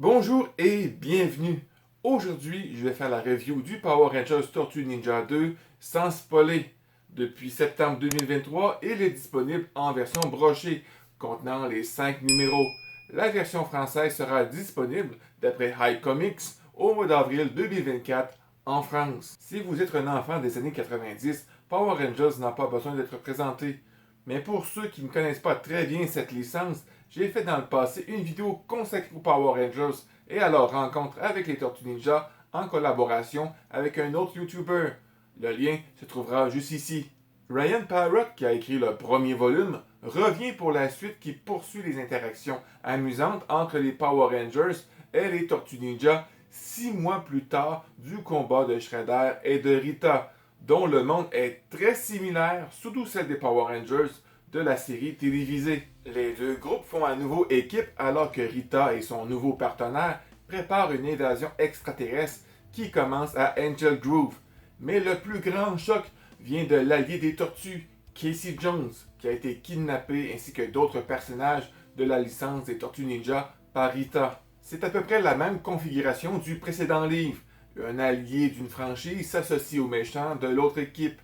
Bonjour et bienvenue. Aujourd'hui, je vais faire la review du Power Rangers Tortue Ninja 2 sans spoiler. Depuis septembre 2023, il est disponible en version brochée, contenant les 5 numéros. La version française sera disponible, d'après High Comics, au mois d'avril 2024 en France. Si vous êtes un enfant des années 90, Power Rangers n'a pas besoin d'être présenté. Mais pour ceux qui ne connaissent pas très bien cette licence, j'ai fait dans le passé une vidéo consacrée aux Power Rangers et à leur rencontre avec les Tortues Ninja en collaboration avec un autre YouTuber. Le lien se trouvera juste ici. Ryan Parrott, qui a écrit le premier volume, revient pour la suite qui poursuit les interactions amusantes entre les Power Rangers et les Tortues Ninja 6 mois plus tard du combat de Shredder et de Rita, dont le monde est très similaire, surtout celle des Power Rangers de la série télévisée. Les deux groupes font à nouveau équipe alors que Rita et son nouveau partenaire préparent une invasion extraterrestre qui commence à Angel Grove. Mais le plus grand choc vient de l'allié des tortues, Casey Jones, qui a été kidnappé ainsi que d'autres personnages de la licence des Tortues Ninja par Rita. C'est à peu près la même configuration du précédent livre. Un allié d'une franchise s'associe aux méchants de l'autre équipe.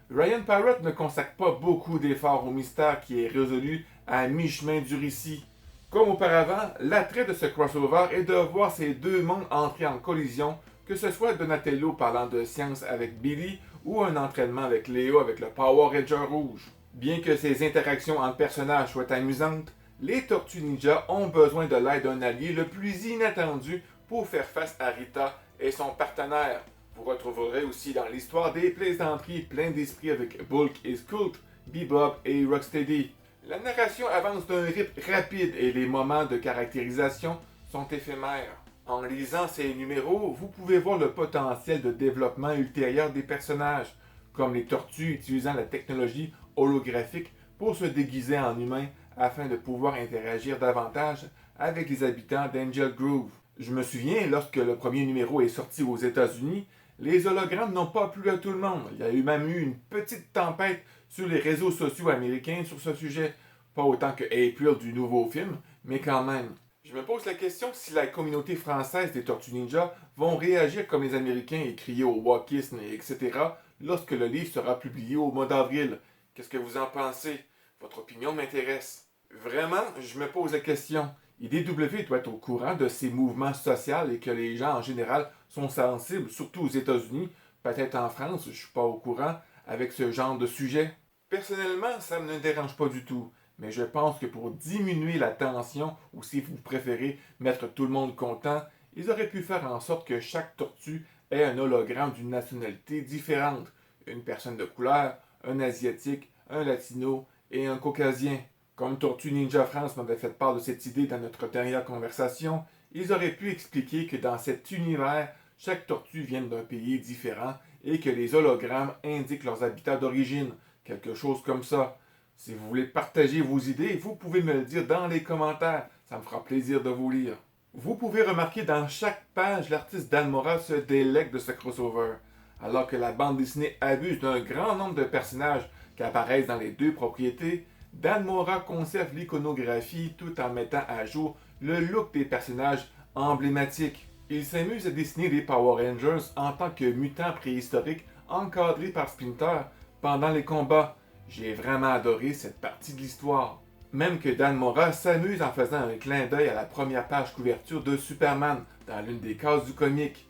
Ryan Parrott ne consacre pas beaucoup d'efforts au mystère qui est résolu à mi-chemin du récit. Comme auparavant, l'attrait de ce crossover est de voir ces deux mondes entrer en collision, que ce soit Donatello parlant de science avec Billy ou un entraînement avec Léo avec le Power Ranger rouge. Bien que ces interactions entre personnages soient amusantes, les Tortues Ninja ont besoin de l'aide d'un allié le plus inattendu pour faire face à Rita et son partenaire. Vous retrouverez aussi dans l'histoire des plaisanteries pleines d'esprit avec Bulk et Scoot, Bebop et Rocksteady. La narration avance d'un rythme rapide et les moments de caractérisation sont éphémères. En lisant ces numéros, vous pouvez voir le potentiel de développement ultérieur des personnages, comme les tortues utilisant la technologie holographique pour se déguiser en humains afin de pouvoir interagir davantage avec les habitants d'Angel Grove. Je me souviens, lorsque le premier numéro est sorti aux États-Unis, les hologrammes n'ont pas plu à tout le monde. Il y a eu même eu une petite tempête sur les réseaux sociaux américains sur ce sujet. Pas autant que April du nouveau film, mais quand même. Je me pose la question si la communauté française des Tortues Ninja vont réagir comme les Américains et crier au wokisme, etc. lorsque le livre sera publié au mois d'avril. Qu'est-ce que vous en pensez? Votre opinion m'intéresse. Vraiment, je me pose la question. IDW doit être au courant de ces mouvements sociaux et que les gens en général sont sensibles, surtout aux États-Unis, peut-être en France, je ne suis pas au courant, avec ce genre de sujet. Personnellement, ça ne me dérange pas du tout, mais je pense que pour diminuer la tension, ou si vous préférez mettre tout le monde content, ils auraient pu faire en sorte que chaque tortue ait un hologramme d'une nationalité différente. Une personne de couleur, un asiatique, un latino et un caucasien. Comme Tortue Ninja France m'avait fait part de cette idée dans notre dernière conversation, ils auraient pu expliquer que dans cet univers, chaque tortue vient d'un pays différent et que les hologrammes indiquent leurs habitats d'origine, quelque chose comme ça. Si vous voulez partager vos idées, vous pouvez me le dire dans les commentaires, ça me fera plaisir de vous lire. Vous pouvez remarquer dans chaque page, l'artiste Dan Mora se délecte de ce crossover, alors que la bande dessinée abuse d'un grand nombre de personnages qui apparaissent dans les deux propriétés. Dan Mora conserve l'iconographie tout en mettant à jour le look des personnages emblématiques. Il s'amuse à dessiner les Power Rangers en tant que mutants préhistoriques encadrés par Splinter pendant les combats. J'ai vraiment adoré cette partie de l'histoire. Même que Dan Mora s'amuse en faisant un clin d'œil à la première page couverture de Superman dans l'une des cases du comic.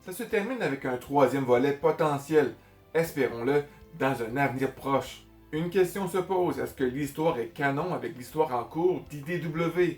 Ça se termine avec un troisième volet potentiel, espérons-le, dans un avenir proche. Une question se pose, est-ce que l'histoire est canon avec l'histoire en cours d'IDW?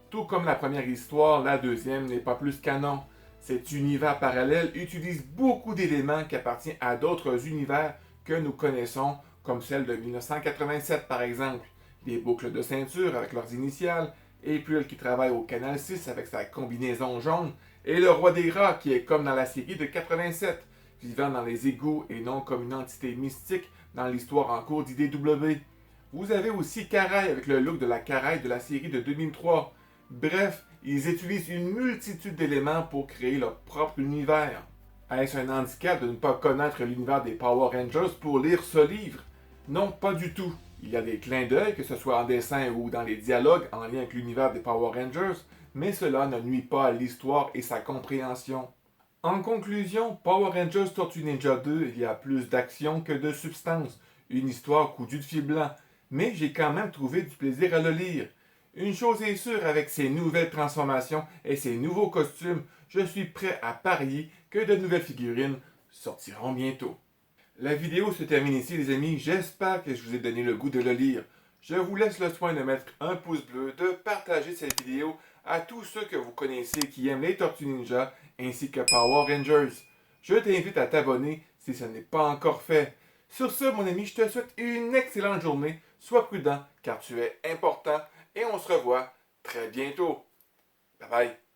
Tout comme la première histoire, la deuxième n'est pas plus canon. Cet univers parallèle utilise beaucoup d'éléments qui appartiennent à d'autres univers que nous connaissons, comme celle de 1987 par exemple. Les boucles de ceinture avec leurs initiales, April qui travaille au Canal 6 avec sa combinaison jaune, et le roi des rats qui est comme dans la série de 87, vivant dans les égouts et non comme une entité mystique dans l'histoire en cours d'IDW. Vous avez aussi Karai avec le look de la Karai de la série de 2003. Bref, ils utilisent une multitude d'éléments pour créer leur propre univers. Est-ce un handicap de ne pas connaître l'univers des Power Rangers pour lire ce livre? Non, pas du tout. Il y a des clins d'œil, que ce soit en dessin ou dans les dialogues en lien avec l'univers des Power Rangers, mais cela ne nuit pas à l'histoire et sa compréhension. En conclusion, Power Rangers Tortue Ninja 2, il y a plus d'action que de substance, une histoire cousue de fil blanc, mais j'ai quand même trouvé du plaisir à le lire. Une chose est sûre, avec ces nouvelles transformations et ces nouveaux costumes, je suis prêt à parier que de nouvelles figurines sortiront bientôt. La vidéo se termine ici les amis, j'espère que je vous ai donné le goût de le lire. Je vous laisse le soin de mettre un pouce bleu, de partager cette vidéo à tous ceux que vous connaissez qui aiment les Tortues Ninja ainsi que Power Rangers. Je t'invite à t'abonner si ce n'est pas encore fait. Sur ce mon ami, je te souhaite une excellente journée, sois prudent car tu es important et on se revoit très bientôt. Bye bye.